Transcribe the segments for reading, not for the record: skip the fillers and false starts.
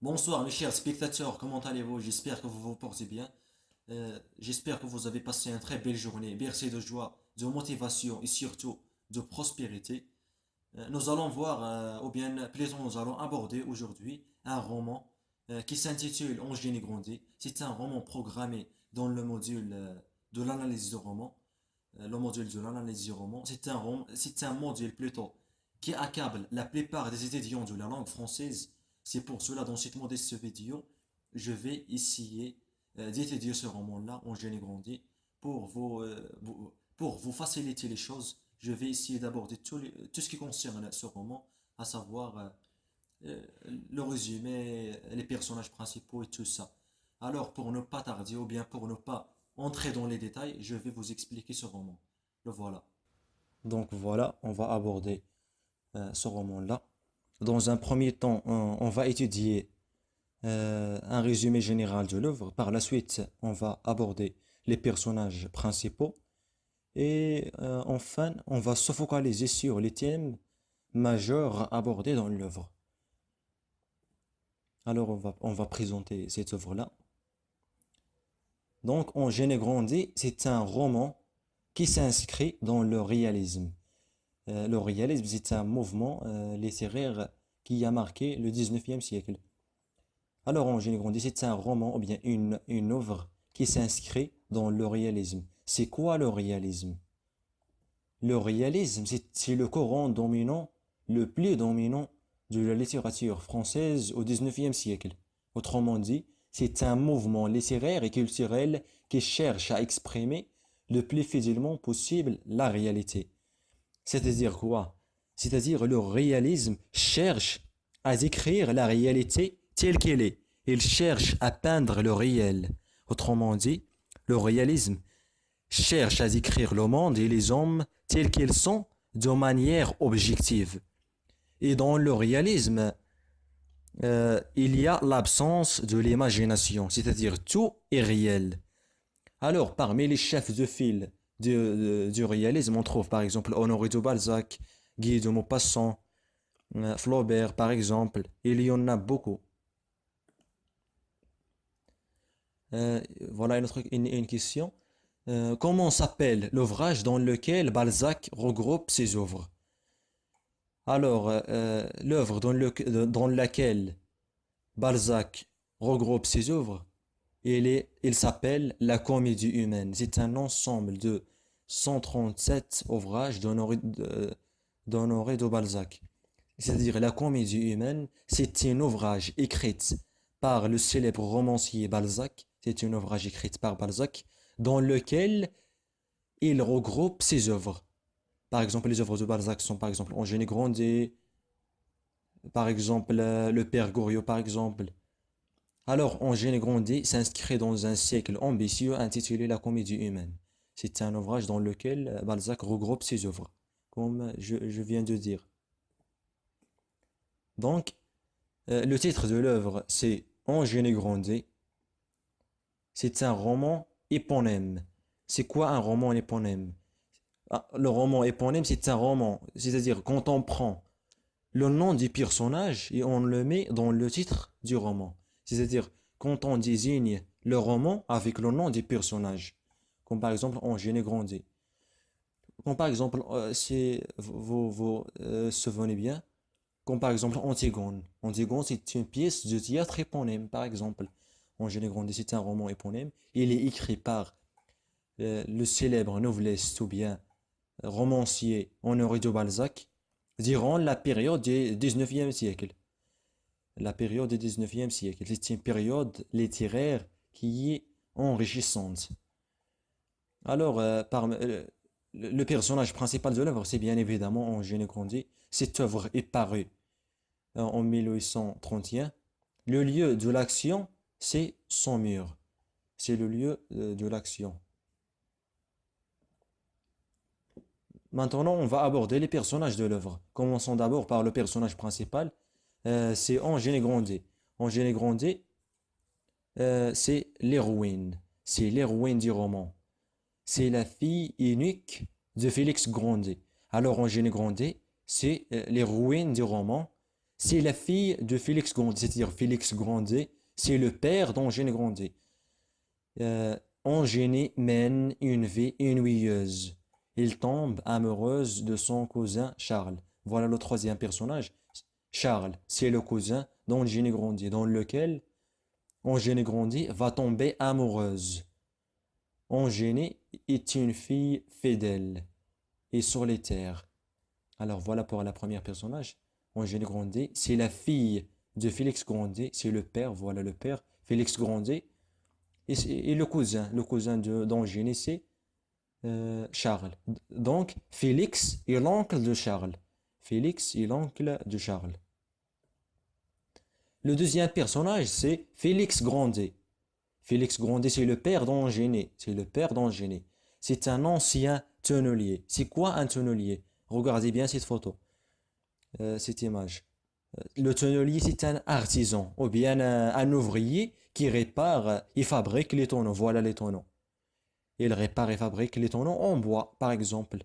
Bonsoir mes chers spectateurs, comment allez-vous? J'espère que vous vous portez bien. J'espère que vous avez passé une très belle journée, bercée de joie, de motivation et surtout de prospérité. Nous allons voir, ou bien plutôt nous allons aborder aujourd'hui un roman qui s'intitule Angine et Grandy. C'est un roman programmé dans le module de l'analyse du roman. Le module de l'analyse du roman, c'est un module plutôt qui accable la plupart des étudiants de la langue française. C'est pour cela, dans cette modeste vidéo, je vais essayer d'étudier ce roman-là, Angine et Grandy, pour vous faciliter les choses. Je vais essayer d'aborder tout ce qui concerne ce roman, à savoir euh, le résumé, les personnages principaux et tout ça. Alors, pour ne pas tarder, ou bien pour ne pas entrer dans les détails, je vais vous expliquer ce roman. Le voilà. Donc voilà, on va aborder ce roman-là. Dans un premier temps, on va étudier un résumé général de l'œuvre. Par la suite, on va aborder les personnages principaux. Et enfin, on va se focaliser sur les thèmes majeurs abordés dans l'œuvre. Alors, on va présenter cette œuvre-là. Donc, En Gênes et Grandy, c'est un roman qui s'inscrit dans le réalisme. Le réalisme, c'est un mouvement littéraire qui a marqué le 19e siècle. Alors, En Gênes et Grandy, c'est un roman ou bien une œuvre qui s'inscrit dans le réalisme. C'est quoi le réalisme? Le réalisme, c'est le courant dominant, le plus dominant de la littérature française au XIXe siècle. Autrement dit, c'est un mouvement littéraire et culturel qui cherche à exprimer le plus fidèlement possible la réalité. C'est-à-dire quoi? C'est-à-dire le réalisme cherche à décrire la réalité telle qu'elle est. Il cherche à peindre le réel. Autrement dit, le réalisme cherche à décrire le monde et les hommes tels qu'ils sont de manière objective. Et dans le réalisme, il y a l'absence de l'imagination, c'est-à-dire tout est réel. Alors, parmi les chefs de file du réalisme, on trouve par exemple Honoré de Balzac, Guy de Maupassant, Flaubert par exemple. Il y en a beaucoup. Voilà une question. Comment s'appelle l'ouvrage dans lequel Balzac regroupe ses œuvres? Alors, l'œuvre dans laquelle Balzac regroupe ses œuvres, il s'appelle La Comédie humaine. C'est un ensemble de 137 ouvrages d'Honoré de Balzac. C'est-à-dire La Comédie humaine, c'est un ouvrage écrit par le célèbre romancier Balzac. C'est un ouvrage écrit par Balzac dans lequel il regroupe ses œuvres. Par exemple, les œuvres de Balzac sont par exemple Eugénie Grandet, par exemple le Père Goriot par exemple. Alors, Eugène Grandet s'inscrit dans un siècle ambitieux intitulé La Comédie humaine. C'est un ouvrage dans lequel Balzac regroupe ses œuvres, comme je viens de dire. Donc, le titre de l'œuvre, c'est Eugène Grandet. C'est un roman éponyme. C'est quoi un roman éponyme? Le roman éponyme, c'est un roman. C'est-à-dire, quand on prend le nom du personnage et on le met dans le titre du roman. C'est-à-dire quand on désigne le roman avec le nom du personnage. Comme par exemple Eugène Grandet. Comme par exemple, si vous souvenez bien, comme par exemple Antigone. Antigone, c'est une pièce de théâtre éponyme, par exemple. Eugène Grandet, c'est un roman éponyme. Il est écrit par le célèbre noveliste ou bien romancier Honoré de Balzac durant la période du 19e siècle. La période du 19e siècle, c'est une période littéraire qui est enrichissante. Alors, le personnage principal de l'œuvre, c'est bien évidemment Eugène Grandet. Cette œuvre est parue en 1831. Le lieu de l'action, c'est son mur. C'est le lieu de l'action. Maintenant, on va aborder les personnages de l'œuvre. Commençons d'abord par le personnage principal. C'est Eugène Grandet. Eugène Grandet, c'est l'héroïne. C'est l'héroïne du roman. C'est la fille unique de Félix Grandet. Alors Eugène Grandet, c'est l'héroïne du roman. c'est la fille de Félix Grandet, c'est-à-dire Félix Grandet, c'est le père d'Angèle Grandet. Euh, Angénie mène une vie ennuyeuse. Il tombe amoureuse de son cousin Charles. Voilà le troisième personnage. Charles, c'est le cousin d'Angénie Grandet, dans lequel Angénie Grandet va tomber amoureuse. Angénie est une fille fidèle et solitaire. Alors voilà pour la première personnage. Angélie Grandet, c'est la fille de Félix Grandet, c'est le père, voilà le père, Félix Grandet. Et le cousin d'Angénie, c'est Charles. Donc, Félix est l'oncle de Charles. Félix est l'oncle de Charles. Le deuxième personnage, c'est Félix Grandet. Félix Grandet, c'est le père d'Angénie. C'est le père d'Angénie. C'est un ancien tonnelier. C'est quoi un tonnelier? Regardez bien cette photo, cette image. Le tonnelier, c'est un artisan ou bien un ouvrier qui répare et fabrique les tonneaux. Voilà les tonneaux. Il répare et fabrique les tonneaux en bois, par exemple.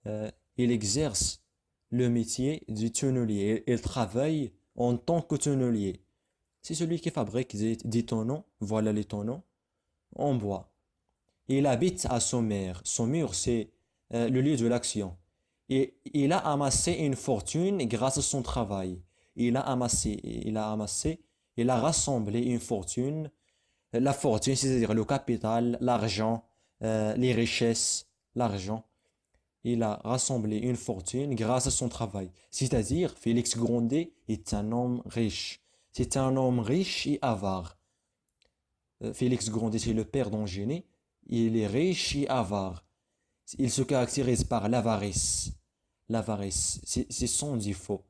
Il exerce le métier du tonnelier. Il travaille en tant que tonnelier. C'est celui qui fabrique des tonneaux, voilà les tonneaux, en bois. Il habite à Saumur. Saumur, c'est le lieu de l'action. Et il a amassé une fortune grâce à son travail. Il a rassemblé une fortune. La fortune, c'est-à-dire le capital, l'argent, les richesses, l'argent. Il a rassemblé une fortune grâce à son travail. C'est-à-dire, Félix Grandet est un homme riche. C'est un homme riche et avare. Félix Grandet, c'est le père d'Angénie. Il est riche et avare. Il se caractérise par l'avarice. L'avarice, c'est son défaut.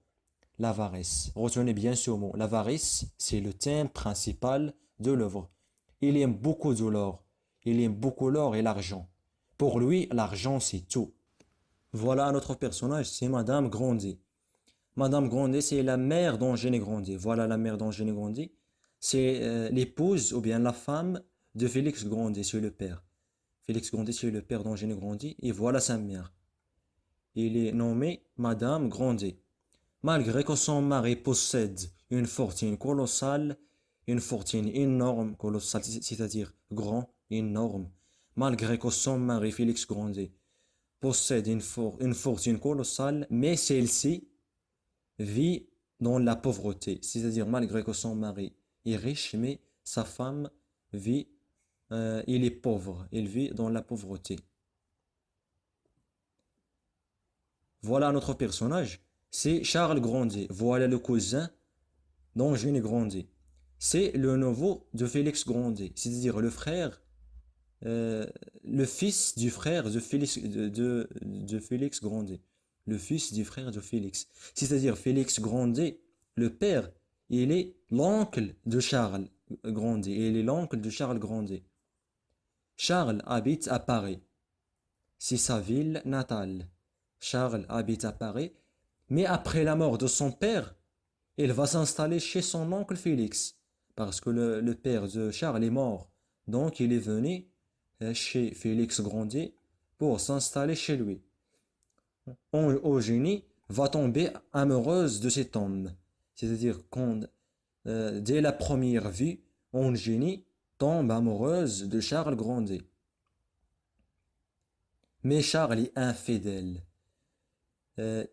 L'avarice. Retenez bien ce mot. L'avarice, c'est le thème principal de l'œuvre. Il aime beaucoup de l'or. Il aime beaucoup l'or et l'argent. Pour lui, l'argent, c'est tout. Voilà un autre personnage, c'est Madame Grandet. Madame Grandet, c'est la mère d'Angénie Grandet. Voilà la mère d'Angénie Grandet. C'est l'épouse ou bien la femme de Félix Grandet, c'est le père. Félix Grandet, c'est le père d'Angénie Grandet. Et voilà sa mère. Il est nommé Madame Grandet. Malgré que son mari possède une fortune colossale, une fortune énorme, colossale, c'est-à-dire grand, énorme, malgré que son mari Félix Grandet possède une fortune colossale, mais celle-ci vit dans la pauvreté. C'est-à-dire, malgré que son mari est riche, mais sa femme vit, il est pauvre, il vit dans la pauvreté. Voilà notre personnage, c'est Charles Grandet. Voilà le cousin d'Angénie Grandet. C'est le neveu de Félix Grandet, c'est-à-dire le frère, euh, le fils du frère de Félix, de Félix Grandet. Le fils du frère de Félix. C'est-à-dire Félix Grandet, le père, il est l'oncle de Charles Grandet. Il est l'oncle de Charles Grandet. Charles habite à Paris. C'est sa ville natale. Charles habite à Paris, mais après la mort de son père, il va s'installer chez son oncle Félix, parce que le père de Charles est mort. Donc il est venu chez Félix Grandet pour s'installer chez lui. Eugénie va tomber amoureuse de cet homme. C'est-à-dire dès la première vue, Eugénie tombe amoureuse de Charles Grandet. Mais Charles est infidèle.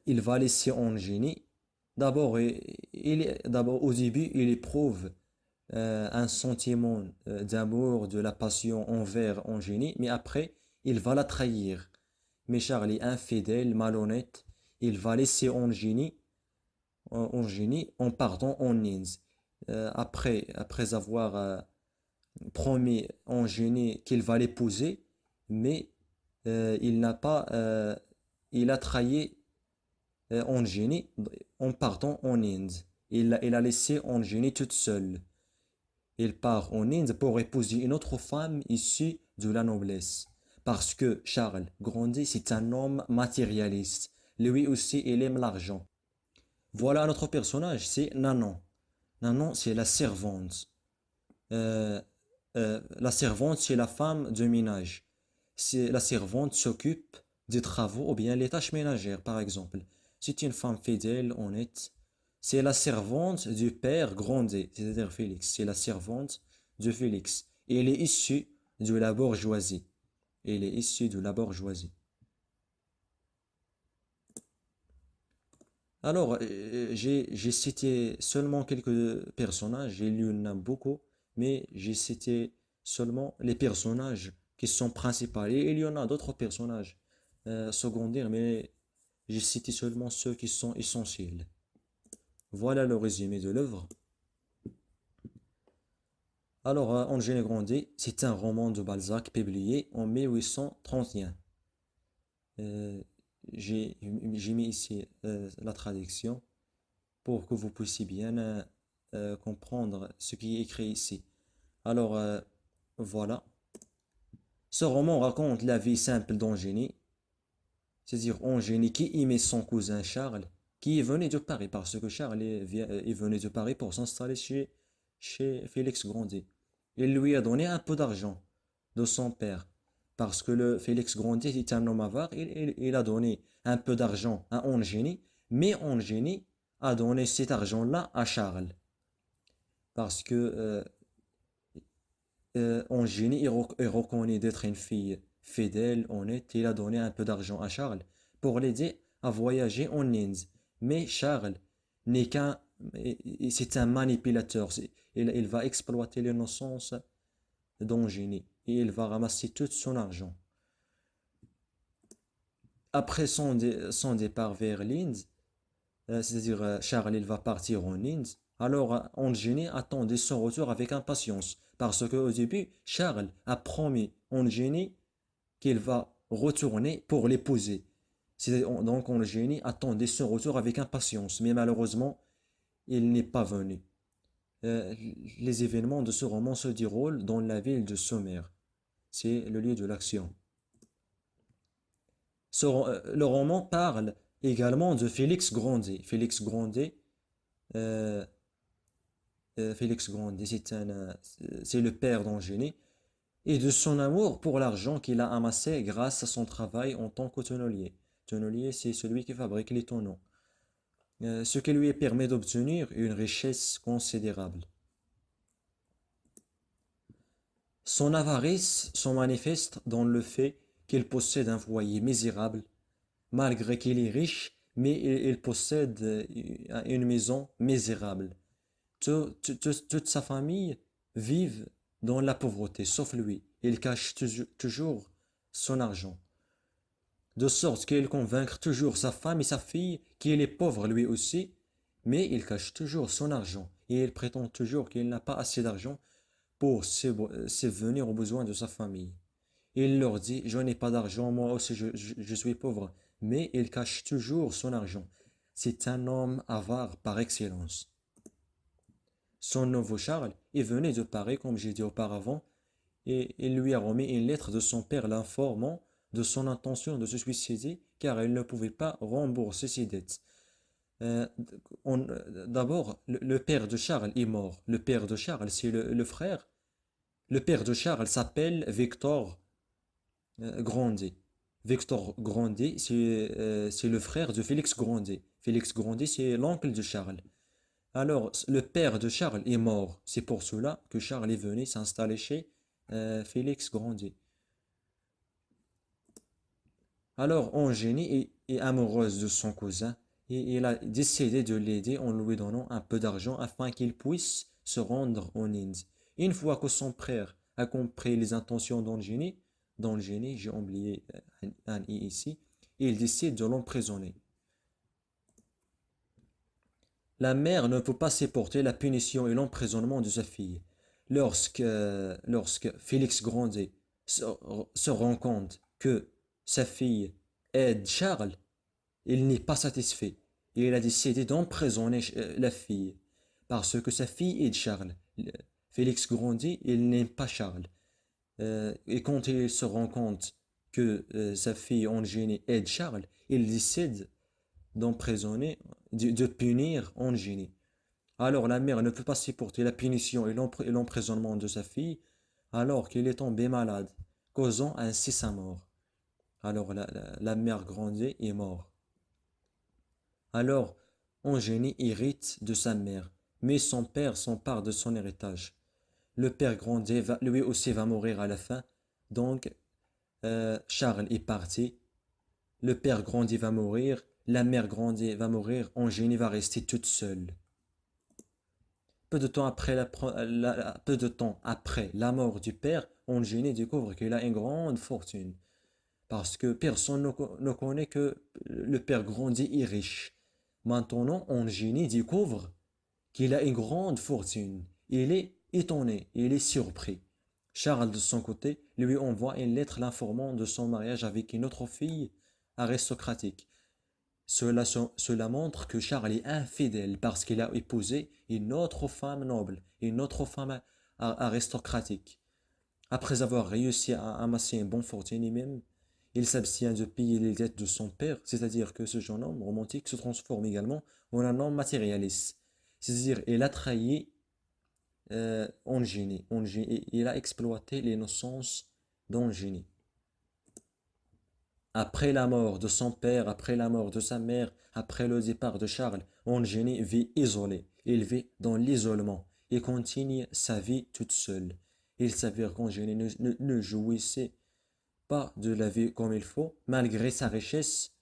Il va laisser Eugénie. D'abord, au début, il éprouve un sentiment d'amour, de la passion envers Eugénie, mais après, il va la trahir. Mais Charles est infidèle, malhonnête. Il va laisser Eugénie en partant en Inde. Après avoir promis Eugénie qu'il va l'épouser, mais il n'a pas, il a trahi Eugénie en partant en Inde. Il a laissé Eugénie toute seule. Il part en Inde pour épouser une autre femme issue de la noblesse. Parce que Charles Grandet, c'est un homme matérialiste. Lui aussi, il aime l'argent. Voilà notre personnage, c'est Nanon. Nanon, c'est la servante. Euh, la servante, c'est la femme de ménage. La servante s'occupe des travaux ou bien les tâches ménagères, par exemple. C'est une femme fidèle, honnête. C'est la servante du père Grandet, c'est-à-dire Félix. C'est la servante de Félix. Et elle est issue de la bourgeoisie. Elle est issue de la bourgeoisie. Alors, j'ai cité seulement quelques personnages, il y en a beaucoup, mais j'ai cité seulement les personnages qui sont principaux. Et il y en a d'autres personnages secondaires, mais j'ai cité seulement ceux qui sont essentiels. Voilà le résumé de l'œuvre. Alors, Angèle Grandet, c'est un roman de Balzac publié en 1831. Euh, j'ai mis ici la traduction pour que vous puissiez bien comprendre ce qui est écrit ici. Alors, voilà. Ce roman raconte la vie simple d'Angénie, c'est-à-dire Angénie qui aimait son cousin Charles, qui venait de Paris, parce que Charles est venu de Paris pour s'installer chez Félix Grandet. Il lui a donné un peu d'argent de son père, parce que le Félix Grandet est un homme avare, il a donné un peu d'argent à Angénie, mais Angénie a donné cet argent-là à Charles, parce que Eugénie est reconnue d'être une fille fidèle, honnête. Il a donné un peu d'argent à Charles pour l'aider à voyager en Inde. Mais Charles n'est qu'un, c'est un manipulateur. Il va exploiter l'innocence d'Eugénie et il va ramasser tout son argent. Après son départ vers l'Inde, c'est-à-dire Charles il va partir en Inde. Alors Eugénie attendait son retour avec impatience parce qu'au début Charles a promis Eugénie qu'il va retourner pour l'épouser. Donc Eugénie attendait son retour avec impatience, mais malheureusement il n'est pas venu. Euh, les événements de ce roman se déroulent dans la ville de Sommer. C'est le lieu de l'action. Le roman parle également de Félix Grandet. Euh, Félix Grandet, c'est le père d'Angénie, et de son amour pour l'argent qu'il a amassé grâce à son travail en tant que tonnelier. Tonnelier, c'est celui qui fabrique les tonneaux. Ce qui lui permet d'obtenir une richesse considérable. Son avarice se manifeste dans le fait qu'il possède un foyer misérable, malgré qu'il est riche, mais il possède une maison misérable. Toute sa famille vit dans la pauvreté, sauf lui. Il cache toujours son argent, de sorte qu'il convainc toujours sa femme et sa fille qu'il est pauvre lui aussi, mais il cache toujours son argent et il prétend toujours qu'il n'a pas assez d'argent pour subvenir aux besoins de sa famille. Il leur dit, je n'ai pas d'argent, moi aussi je suis pauvre, mais il cache toujours son argent. C'est un homme avare par excellence. Son nouveau Charles est venu de Paris, comme j'ai dit auparavant, et il lui a remis une lettre de son père l'informant de son intention de se suicider car il ne pouvait pas rembourser ses dettes. Euh, D'abord, le père de Charles est mort. Le père de Charles, c'est le frère. Le père de Charles s'appelle Victor Grandet. Victor Grandet, c'est le frère de Félix Grandet. Félix Grandet, c'est l'oncle de Charles. Alors, le père de Charles est mort. C'est pour cela que Charles est venu s'installer chez Félix Grandet. Alors, Eugénie est amoureuse de son cousin et il a décidé de l'aider en lui donnant un peu d'argent afin qu'il puisse se rendre en Inde. Une fois que son frère a compris les intentions d'Eugénie, j'ai oublié un i ici, il décide de l'emprisonner. La mère ne peut pas supporter la punition et l'emprisonnement de sa fille. Lorsque Félix Grandet se, se rend compte que sa fille aide Charles, il n'est pas satisfait. Et il a décidé d'emprisonner la fille. Parce que sa fille aide Charles. Félix Grandet, il n'aime pas Charles. Et quand il se rend compte que sa fille Eugénie aide Charles, il décide d'emprisonner, de punir Eugénie. Alors la mère ne peut pas supporter la punition et l'emprisonnement de sa fille alors qu'il est tombé malade, causant ainsi sa mort. Alors la mère Grandet est morte. Alors Eugénie hérite de sa mère, mais son père s'empare de son héritage. Le père Grandet lui aussi va mourir à la fin, donc Charles est parti. Le père Grandet va mourir, la mère Grandet va mourir, Eugénie va rester toute seule. Peu de temps après la mort du père, Eugénie découvre qu'il a une grande fortune. Parce que personne ne connaît que le père Grandet est riche. Maintenant, Eugénie découvre qu'il a une grande fortune. Il est étonné, il est surpris. Charles, de son côté, lui envoie une lettre l'informant de son mariage avec une autre fille aristocratique. Cela montre que Charles est infidèle parce qu'il a épousé une autre femme noble, une autre femme aristocratique. Après avoir réussi à amasser une bonne fortune lui-même, il s'abstient de payer les dettes de son père, c'est-à-dire que ce jeune homme romantique se transforme également en un homme matérialiste. C'est-à-dire il a trahi Eugénie. Il a exploité l'innocence d'Eugénie. Après la mort de son père, après la mort de sa mère, après le départ de Charles, Eugénie vit isolée. Il vit dans l'isolement et continue sa vie toute seule. Il s'avère qu'Eugénie ne jouissait pas de la vie comme il faut, malgré sa richesse,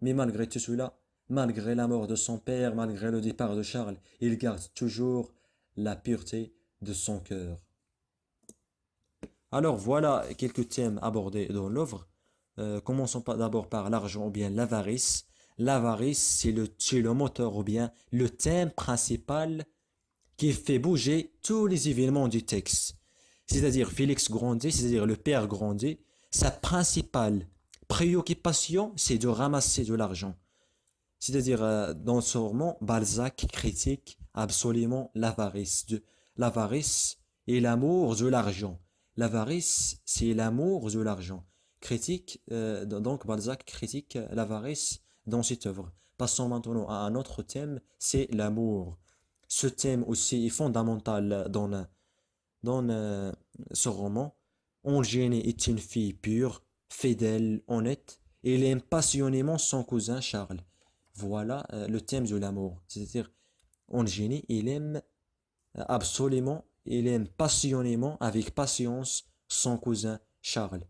mais malgré tout cela, malgré la mort de son père, malgré le départ de Charles, il garde toujours la pureté de son cœur. Alors voilà quelques thèmes abordés dans l'œuvre. Commençons d'abord par l'argent ou bien l'avarice. L'avarice, c'est le moteur ou bien le thème principal qui fait bouger tous les événements du texte. C'est-à-dire Félix Grandet, c'est-à-dire le père Grandet, sa principale préoccupation, c'est de ramasser de l'argent. C'est-à-dire, dans ce roman, Balzac critique absolument l'avarice. L'avarice et l'amour de l'argent. L'avarice, c'est l'amour de l'argent. Donc Balzac critique l'avarice dans cette œuvre. Passons maintenant à un autre thème, c'est l'amour. Ce thème aussi est fondamental dans ce roman. Eugénie est une fille pure, fidèle, honnête, et elle aime passionnément son cousin Charles. Voilà le thème de l'amour. C'est-à-dire, Eugénie, il aime passionnément, avec patience, son cousin Charles.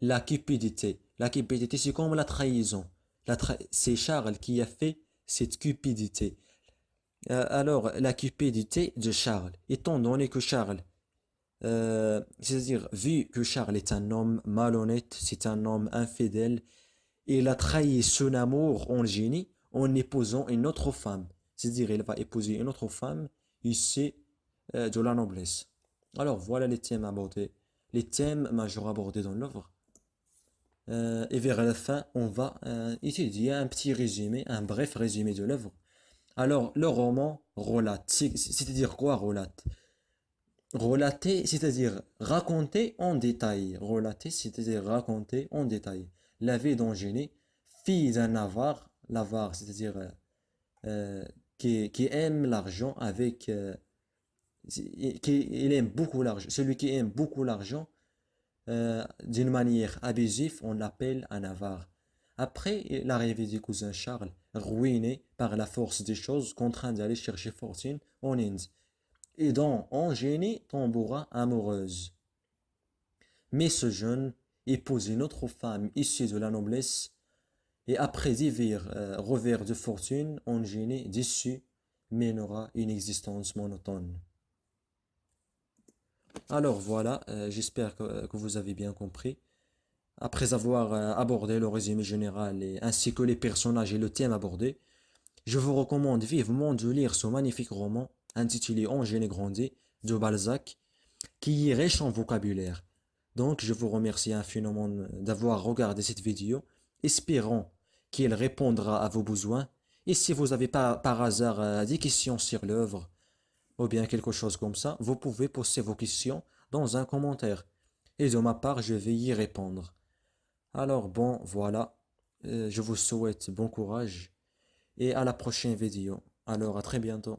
La cupidité. La cupidité, c'est comme la trahison. C'est Charles qui a fait cette cupidité. Alors, la cupidité de Charles, étant donné que Charles, c'est-à-dire, vu que Charles est un homme malhonnête, c'est un homme infidèle, il a trahi son amour en génie en épousant une autre femme. C'est-à-dire, il va épouser une autre femme ici de la noblesse. Alors, voilà les thèmes abordés, les thèmes majeurs abordés dans l'œuvre. Et vers la fin, on va étudier un petit résumé, un bref résumé de l'œuvre. Alors, le roman relate, c'est-à-dire quoi relate? Relater, c'est-à-dire raconter en détail. Relater, c'est-à-dire raconter en détail. La vie d'Angénie, fille d'un avare, l'avare, c'est-à-dire qui aime l'argent il aime beaucoup l'argent. Celui qui aime beaucoup l'argent, d'une manière abusive, on l'appelle un avare. Après l'arrivée du cousin Charles, ruiné par la force des choses, contraint d'aller chercher fortune en Inde, et dont Eugénie tombera amoureuse. Mais ce jeune épouse une autre femme issue de la noblesse, et après divers revers de fortune, Eugénie, déçue, mènera une existence monotone. Alors voilà, j'espère que vous avez bien compris. Après avoir abordé le résumé général ainsi que les personnages et le thème abordé, je vous recommande vivement de lire ce magnifique roman intitulé Eugénie Grandet de Balzac, qui est riche en vocabulaire. Donc je vous remercie infiniment d'avoir regardé cette vidéo, espérant qu'elle répondra à vos besoins. Et si vous avez pas par hasard des questions sur l'œuvre, ou bien quelque chose comme ça, vous pouvez poser vos questions dans un commentaire. Et de ma part, je vais y répondre. Alors bon, voilà. Je vous souhaite bon courage et à la prochaine vidéo. Alors à très bientôt.